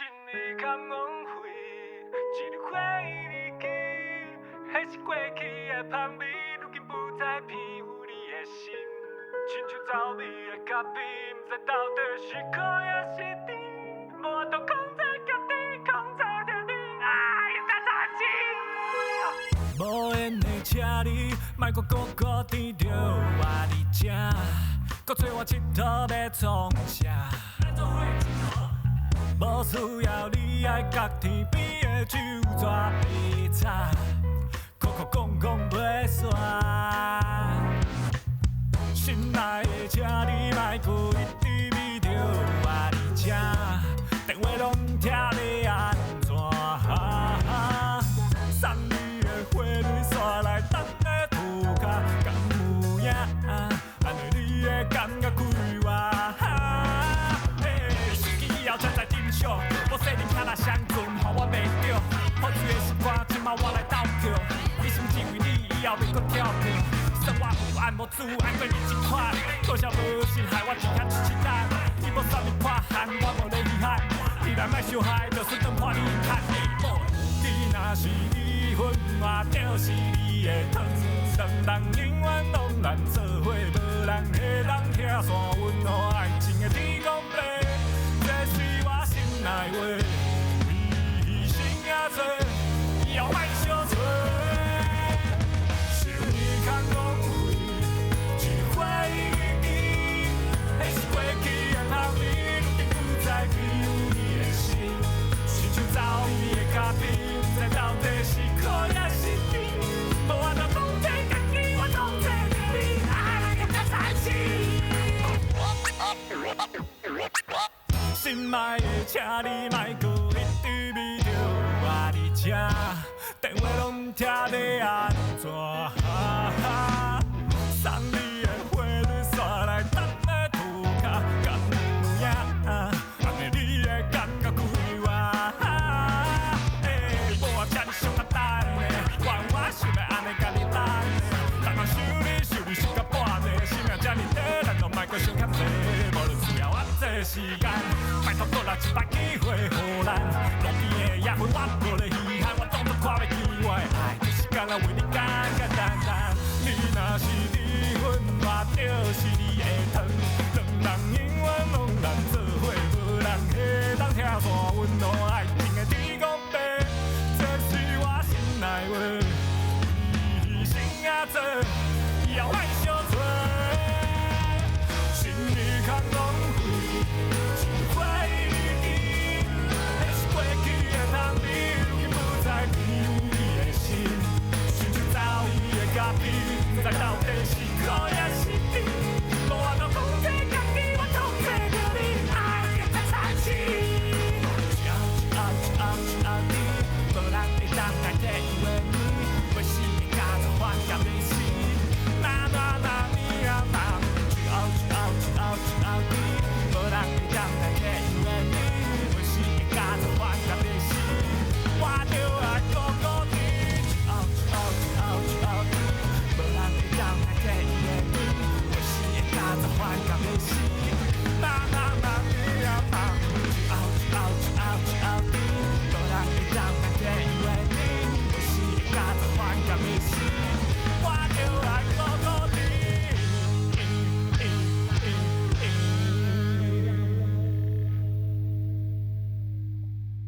心里空枉费，一日回忆日记，迄是过去的香味，如今不再偏有你的心，亲像走味的咖啡，不知到底是苦还是甜，无法度控制家己，控制着你，有够惨情。无缘的请你，莫搁孤孤甜着我伫这，搁找我佚佗要创啥？无需要你爱甲天边的酒泉比差，苦苦讲讲袂煞。心爱的，请你莫搁一直味着我伫这，电话拢听要安怎？送你的花蕊线来等的涂骹，敢有影？安尼你会感觉开我？以后才在珍惜，我说你听若相存，予我袂着。好醉的时光，今晚我来斗叫。一心只为你，以后袂搁跳票。生活有暗无主，爱过你一款。多少无心害我只遐一七蛋。伊无送你破汗，我无咧遗憾。既然莫伤害，就算断破你看。你若是离婚，我就是你的糖。当人永远拢难做伙，无人会当拆散阮和爱情的天公伯。这是我心内话，为心也做，以后莫相找。想你空枉费，一日回忆日记，迄是过去的香味，如今不再偏有你的心，亲像走味的咖啡，不知到底是苦还是甜，无法度控制家己，我控制着你，有够惨情。心爱的，请你莫搁一直味着我伫这，电话拢听要安怎？送你的花蕊线来等的涂骹，敢有影？安尼你会感觉开我？无这哩伤简单的，原我想要安尼甲你等的，人若想你想到半暝，生命这哩短，咱就莫搁想较济，无论需要我这时间。拜托，搁来一摆机会予咱，路边的野花我无咧稀罕，我当作看袂起我的爱，就是干那为你简简单单。你若是离婚，我就是。